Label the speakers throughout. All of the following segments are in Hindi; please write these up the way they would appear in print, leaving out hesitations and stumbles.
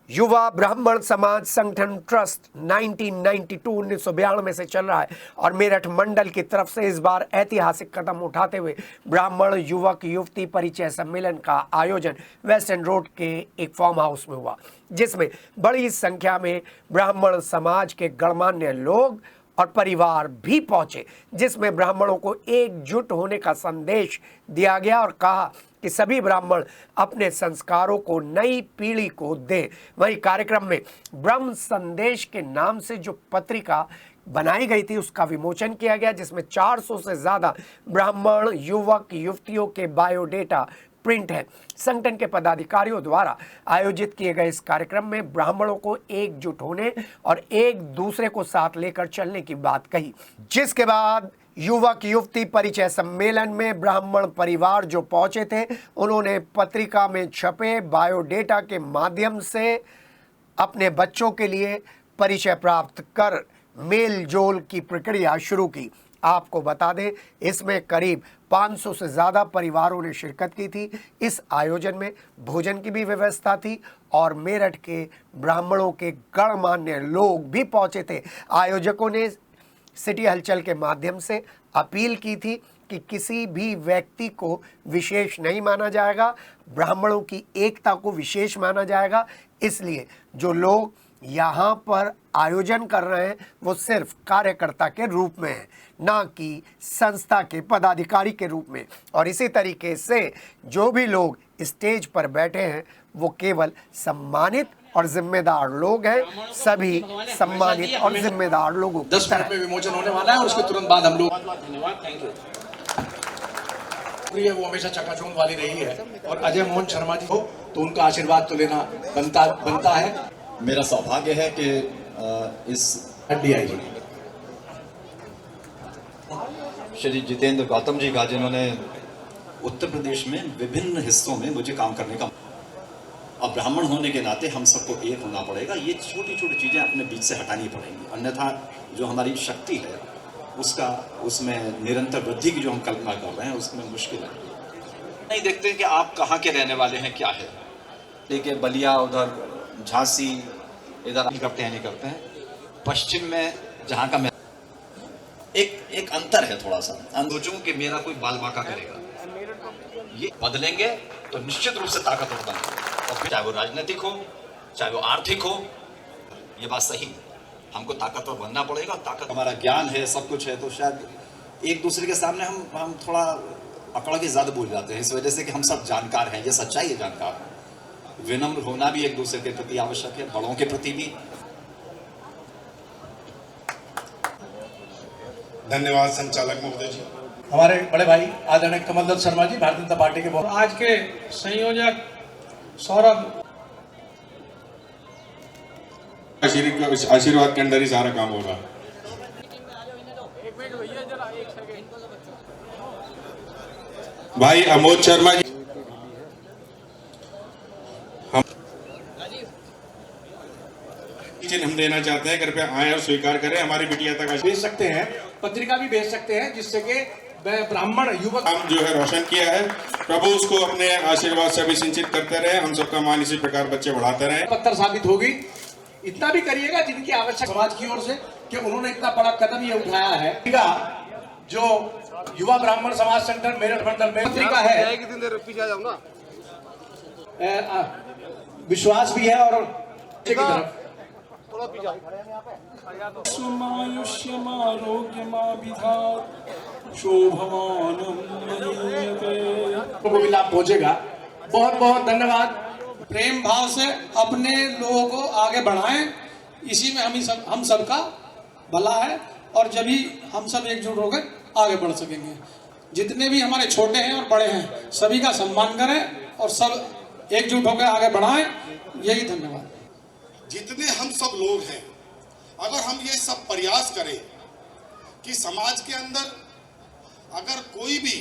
Speaker 1: युवा ब्राह्मण समाज संगठन ट्रस्ट 1992 से चल रहा है और मेरठ मंडल की तरफ से इस बार ऐतिहासिक कदम उठाते हुए ब्राह्मण युवक युवती परिचय सम्मेलन का आयोजन वेस्ट एंड रोड के एक फार्म हाउस में हुआ, जिसमें बड़ी संख्या में ब्राह्मण समाज के गणमान्य लोग और परिवार भी पहुंचे, जिसमें ब्राह्मणों को एकजुट होने का संदेश दिया गया और कहा कि सभी ब्राह्मण अपने संस्कारों को नई पीढ़ी को दें। वहीं कार्यक्रम में ब्रह्म संदेश के नाम से जो पत्रिका बनाई गई थी उसका विमोचन किया गया, जिसमें 400 से ज़्यादा ब्राह्मण युवक युवतियों के बायोडेटा प्रिंट है। संगठन के पदाधिकारियों द्वारा आयोजित किए गए इस कार्यक्रम में ब्राह्मणों को एकजुट होने और एक दूसरे को साथ लेकर चलने की बात कही, जिसके बाद युवक युवती परिचय सम्मेलन में ब्राह्मण परिवार जो पहुंचे थे उन्होंने पत्रिका में छपे बायोडेटा के माध्यम से अपने बच्चों के लिए परिचय प्राप्त कर मेल जोल की प्रक्रिया शुरू की। आपको बता दें, इसमें करीब 500 से ज़्यादा परिवारों ने शिरकत की थी। इस आयोजन में भोजन की भी व्यवस्था थी और मेरठ के ब्राह्मणों के गणमान्य लोग भी पहुंचे थे। आयोजकों ने सिटी हलचल के माध्यम से अपील की थी कि किसी भी व्यक्ति को विशेष नहीं माना जाएगा, ब्राह्मणों की एकता को विशेष माना जाएगा। इसलिए जो लोग यहाँ पर आयोजन कर रहे हैं वो सिर्फ कार्यकर्ता के रूप में है, ना कि संस्था के पदाधिकारी के रूप में। और इसी तरीके से जो भी लोग स्टेज पर बैठे हैं वो केवल सम्मानित और जिम्मेदार लोग हैं। सभी सम्मानित और जिम्मेदार लोगों को
Speaker 2: 10 मिनट में विमोचन होने वाला है और उसके तुरंत बाद हम लोग धन्यवाद, थैंक यू। वो हमेशा चकाचौंध वाली रही है और अजय मोहन शर्मा जी हो तो उनका आशीर्वाद तो लेना बनता है।
Speaker 3: मेरा सौभाग्य है कि इस
Speaker 2: डीआईजी
Speaker 3: श्री जितेंद्र गौतम जी का, जिन्होंने उत्तर प्रदेश में विभिन्न हिस्सों में मुझे काम करने का, अब ब्राह्मण होने के नाते हम सबको एक होना पड़ेगा। ये छोटी छोटी चीज़ें अपने बीच से हटानी पड़ेंगी, अन्यथा जो हमारी शक्ति है उसमें निरंतर वृद्धि की जो हम कल्पना कर रहे हैं उसमें मुश्किल है। नहीं देखते कि आप कहाँ के रहने वाले हैं, क्या है, लेकिन बलिया उधर झांसी इधर करते हैं नहीं करते हैं। पश्चिम में जहाँ का मैं एक अंतर है, थोड़ा सा सोचूं कि मेरा कोई बाल बांका करेगा, ये बदलेंगे तो निश्चित रूप से ताकतवर बनेंगे। और फिर चाहे वो राजनीतिक हो चाहे वो आर्थिक हो, ये बात सही, हमको ताकतवर बनना पड़ेगा। ताकत हमारा ज्ञान है, सब कुछ है, तो शायद एक दूसरे के सामने हम थोड़ा अकड़ के ज्यादा बोल जाते हैं, इस वजह से कि हम सब जानकार हैं। ये सच्चाई है, जानकार है। विनम्र होना भी एक दूसरे के प्रति आवश्यक है, बड़ों के प्रति भी।
Speaker 4: धन्यवाद संचालक महोदय जी।
Speaker 2: हमारे बड़े भाई आदरणीय कमलदत्त शर्मा जी, भारतीय जनता पार्टी के
Speaker 5: आज के संयोजक सौरभ,
Speaker 4: आशीर्वाद के अंदर ही सारा काम होगा। भाई अमोद शर्मा जी, हम देना चाहते हैं, कृपया आए और स्वीकार करें। हमारी बिटिया तक
Speaker 2: भेज सकते हैं, पत्रिका भी भेज सकते हैं, जिससे कि ब्राह्मण युवक
Speaker 4: काम जो है रोशन किया है। प्रभु उसको अपने आशीर्वाद से भी सिंचित करते रहे, हम सबका मान इसी प्रकार बच्चे बढ़ाते रहे।
Speaker 2: पत्थर साबित होगी। इतना भी करिएगा जिनकी आवश्यक समाज की ओर से कि उन्होंने इतना बड़ा कदम ये उठाया है। जो युवा ब्राह्मण समाज संगठन मेरठ मंडल में पत्रिका है, विश्वास भी है और की तरफ को भी लाभ पहुंचेगा। बहुत बहुत धन्यवाद।
Speaker 5: प्रेम भाव से अपने लोगों को आगे बढ़ाएं, इसी में हम सबका भला है और जब ही हम सब एकजुट होकर आगे बढ़ सकेंगे। जितने भी हमारे छोटे हैं और बड़े हैं सभी का सम्मान करें और सब एकजुट होकर आगे बढ़ाएं, यही धन्यवाद।
Speaker 4: जितने हम सब लोग हैं, अगर हम ये सब प्रयास करें कि समाज के अंदर अगर कोई भी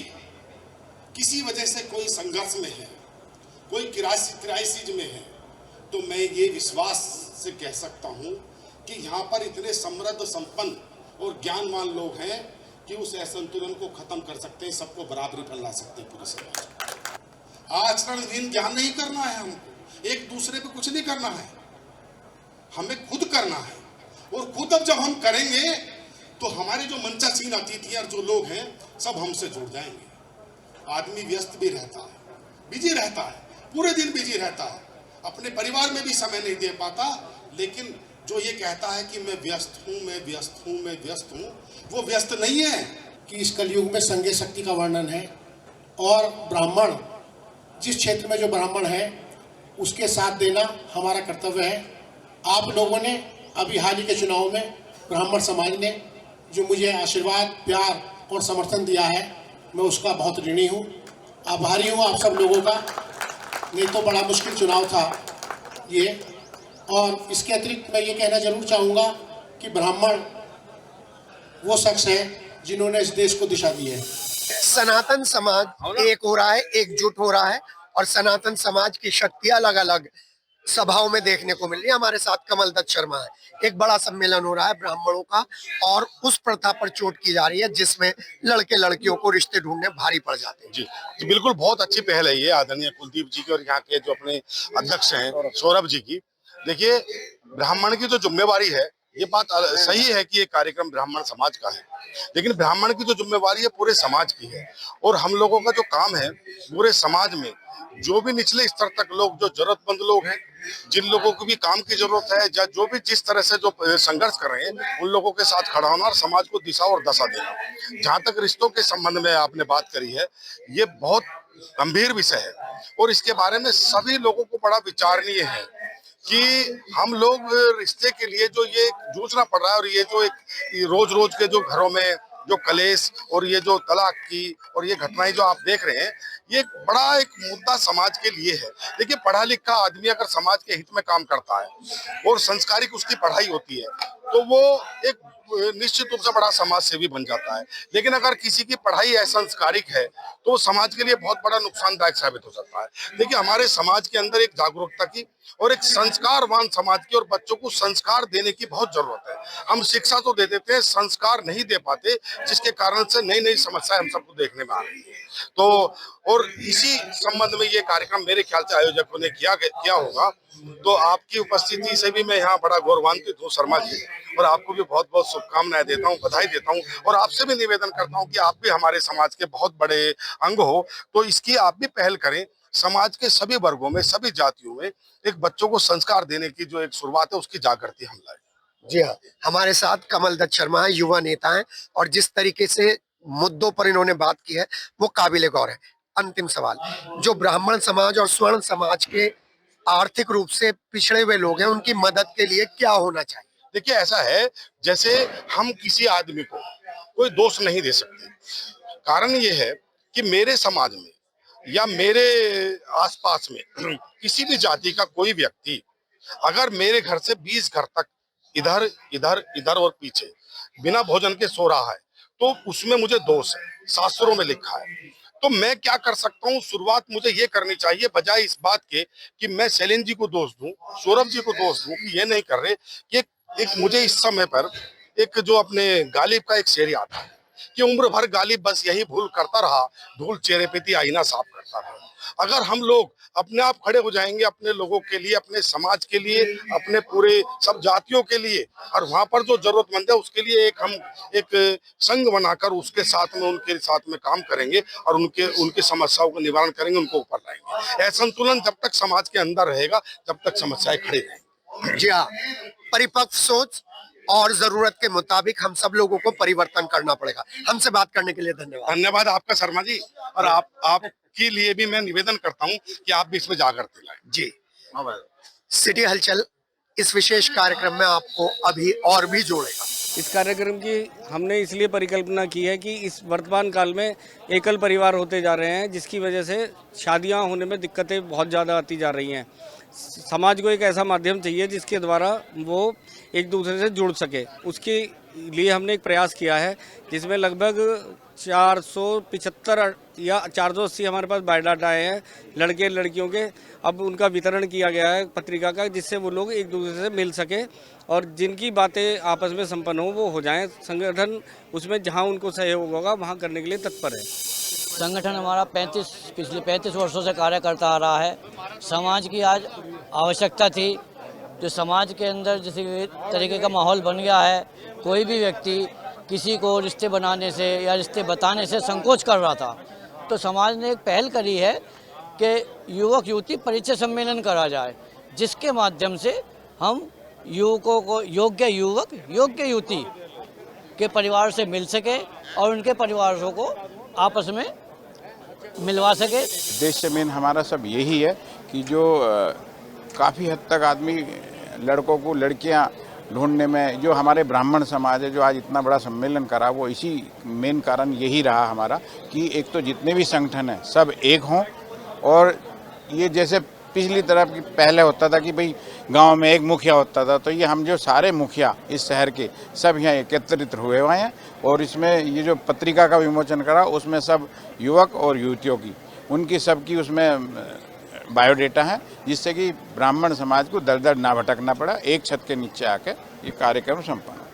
Speaker 4: किसी वजह से कोई संघर्ष में है, कोई क्राइसिस में है, तो मैं ये विश्वास से कह सकता हूँ कि यहाँ पर इतने समृद्ध संपन्न और ज्ञानवान लोग हैं कि उस असंतुलन को खत्म कर सकते हैं, सबको बराबरी पर ला सकते हैं पूरे समाज। आचरणहीन ज्ञान नहीं करना है हमको, एक दूसरे पे कुछ नहीं करना है। हमें खुद करना है, और खुद अब जब हम करेंगे तो हमारे जो मंचासीन अतिथि और जो लोग हैं सब हमसे जुड़ जाएंगे। आदमी व्यस्त भी रहता है, बिजी रहता है, पूरे दिन बिजी रहता है, अपने परिवार में भी समय नहीं दे पाता, लेकिन जो ये कहता है कि मैं व्यस्त हूँ, मैं व्यस्त हूँ, मैं व्यस्त हूँ, वो व्यस्त नहीं है।
Speaker 6: कि इस कलयुग में संघ शक्ति का वर्णन है, और ब्राह्मण, जिस क्षेत्र में जो ब्राह्मण है उसके साथ देना हमारा कर्तव्य है। आप लोगों ने अभी हाल ही के चुनाव में ब्राह्मण समाज ने जो मुझे आशीर्वाद, प्यार और समर्थन दिया है, मैं उसका बहुत ऋणी हूँ, आभारी हूँ आप सब लोगों का। नहीं तो बड़ा मुश्किल चुनाव था ये। और इसके अतिरिक्त मैं ये कहना जरूर चाहूँगा कि ब्राह्मण वो शख्स है जिन्होंने इस देश को दिशा दी है।
Speaker 1: सनातन समाज एक हो रहा है, एकजुट हो रहा है, और सनातन समाज की शक्ति अलग अलग सभाओं में देखने को मिल रही है। हमारे साथ कमल दत्त शर्मा है। एक बड़ा सम्मेलन हो रहा है ब्राह्मणों का, और उस प्रथा पर चोट की जा रही है जिसमें लड़के लड़कियों को रिश्ते ढूंढने भारी पड़ जाते हैं।
Speaker 7: जी बिल्कुल, बहुत अच्छी पहल है ये आदरणीय कुलदीप जी की और यहाँ के जो अपने अध्यक्ष हैं सौरभ जी की। देखिए, ब्राह्मण की जो जिम्मेवारी है, ये बात सही है कि ये कार्यक्रम ब्राह्मण समाज का है, लेकिन ब्राह्मण की जो जिम्मेवारी है पूरे समाज की है। और हम लोगों का जो काम है, पूरे समाज में जो भी निचले स्तर तक लोग, जो जरूरतमंद लोग हैं, जिन लोगों को भी काम की जरूरत है, या जो भी जिस तरह से जो संघर्ष कर रहे हैं, उन लोगों के साथ खड़ा होना और समाज को दिशा और दशा देना। जहां तक रिश्तों के संबंध में आपने बात करी है, ये बहुत गंभीर विषय है, और इसके बारे में सभी लोगों को बड़ा विचारणीय है कि हम लोग रिश्ते के लिए जो ये जूझना पड़ रहा है, और ये जो एक रोज रोज के जो घरों में जो कलेश और ये जो तलाक की और ये घटनाएं जो आप देख रहे हैं, ये बड़ा एक मुद्दा समाज के लिए है। देखिए, पढ़ा लिखा आदमी अगर समाज के हित में काम करता है और संस्कारिक उसकी पढ़ाई होती है, तो वो एक निश्चित रूप से बड़ा समाज सेवी बन जाता है। लेकिन अगर किसी की पढ़ाई असंस्कारिक है तो समाज के लिए बहुत बड़ा नुकसानदायक साबित हो सकता है। देखिए, हमारे समाज के अंदर एक जागरूकता की और एक संस्कारवान समाज की और बच्चों को संस्कार देने की बहुत जरूरत है। हम शिक्षा तो दे देते हैं, संस्कार नहीं दे पाते, जिसके कारण से नई नई समस्याएं हम सबको देखने में आ रही है। तो और इसी संबंध में ये कार्यक्रम मेरे ख्याल से आयोजकों ने किया होगा। तो आपकी उपस्थिति से भी मैं यहाँ बड़ा गौरवान्वित हूँ शर्मा जी, और आपको भी बहुत बहुत शुभकामनाएं देता हूँ, बधाई देता हूँ, और आपसे भी निवेदन करता हूँ कि आप भी हमारे समाज के बहुत बड़े अंग हो, तो इसकी आप भी पहल करें। समाज के सभी वर्गों में, सभी जातियों में एक बच्चों को संस्कार देने की जो एक शुरुआत है, उसकी जागृति हम लाए।
Speaker 1: जी हाँ, हमारे साथ कमल दत्त शर्मा है, युवा नेता हैं, और जिस तरीके से मुद्दों पर इन्होंने बात की है वो काबिले गौर है। अंतिम सवाल, जो ब्राह्मण समाज और स्वर्ण समाज के आर्थिक रूप से पिछड़े हुए लोग हैं, उनकी मदद के लिए क्या होना चाहिए?
Speaker 7: देखिए, ऐसा है जैसे हम किसी आदमी को कोई दोष नहीं दे सकते। कारण ये है कि मेरे समाज में या मेरे आसपास में किसी भी जाति का कोई व्यक्ति अगर मेरे घर से 20 घर तक इधर इधर इधर और पीछे बिना भोजन के सो रहा है, तो उसमें मुझे दोष है, शास्त्रों में लिखा है। तो मैं क्या कर सकता हूँ? शुरुआत मुझे ये करनी चाहिए, बजाय इस बात के कि मैं शैलेंद्र जी को दोष दूं, सौरभ जी को दोष दूं कि ये नहीं कर रहे। कि एक मुझे इस समय पर एक जो अपने गालिब का एक शेर आता है कि उम्र भर गालिब बस यही भूल करता रहा, धूल चेहरे पे थी आईना साफ करता रहा। अगर हम लोग अपने आप खड़े हो जाएंगे अपने लोगों के लिए, अपने समाज के लिए, अपने पूरे सब जातियों के लिए, और वहां पर जो जरूरतमंद है उसके लिए हम एक संघ बनाकर उसके साथ में, उनके साथ में काम करेंगे और उनकी समस्याओं का निवारण करेंगे, उनको ऊपर लाएंगे। असंतुलन जब तक समाज के अंदर रहेगा तब तक समस्याएं खड़ी रहेंगी।
Speaker 1: जी हाँ, परिपक्व सोच और जरूरत के मुताबिक हम सब लोगों को परिवर्तन करना पड़ेगा। हमसे बात करने के लिए धन्यवाद।
Speaker 7: धन्यवाद आपका शर्मा जी, और आपके लिए भी मैं निवेदन करता हूं कि आप भी इसमें जागृति लाएं।
Speaker 1: जी, सिटी हलचल इस विशेष कार्यक्रम में आपको अभी और भी जोड़ेगा।
Speaker 8: इस कार्यक्रम की हमने इसलिए परिकल्पना की है कि इस वर्तमान काल में एकल परिवार होते जा रहे हैं, जिसकी वजह से शादियां होने में दिक्कतें बहुत ज़्यादा आती जा रही हैं। समाज को एक ऐसा माध्यम चाहिए जिसके द्वारा वो एक दूसरे से जुड़ सके। उसके लिए हमने एक प्रयास किया है जिसमें लगभग 475 या 480 हमारे पास बायोडाटा आए हैं लड़के लड़कियों के। अब उनका वितरण किया गया है पत्रिका का, जिससे वो लोग एक दूसरे से मिल सके और जिनकी बातें आपस में संपन्न हो जाएं। संगठन उसमें जहां उनको सहयोग होगा वहां करने के लिए तत्पर है।
Speaker 9: संगठन हमारा पिछले 35 वर्षों से कार्य करता आ रहा है। समाज की आज आवश्यकता थी जो समाज के अंदर जिस तरीके का माहौल बन गया है, कोई भी व्यक्ति किसी को रिश्ते बनाने से या रिश्ते बताने से संकोच कर रहा था, तो समाज ने एक पहल करी है कि युवक युवती परिचय सम्मेलन करा जाए, जिसके माध्यम से हम युवकों को योग्य युवक योग्य युवती के परिवार से मिल सके और उनके परिवारों को आपस में मिलवा सके।
Speaker 10: उद्देश्य मेन हमारा सब यही है कि जो काफ़ी हद तक आदमी लड़कों को लड़कियां ढूंढने में, जो हमारे ब्राह्मण समाज है जो आज इतना बड़ा सम्मेलन करा, वो इसी मेन कारण यही रहा हमारा कि एक तो जितने भी संगठन हैं सब एक हों, और ये जैसे पिछली तरफ की पहले होता था कि भाई गांव में एक मुखिया होता था, तो ये हम जो सारे मुखिया इस शहर के सब यहाँ एकत्रित हुए हुए हैं, और इसमें ये जो पत्रिका का विमोचन करा उसमें सब युवक और युवतियों की उनकी सबकी उसमें बायोडेटा है, जिससे कि ब्राह्मण समाज को दर दर ना भटकना पड़ा, एक छत के नीचे आके ये कार्यक्रम संपन्न।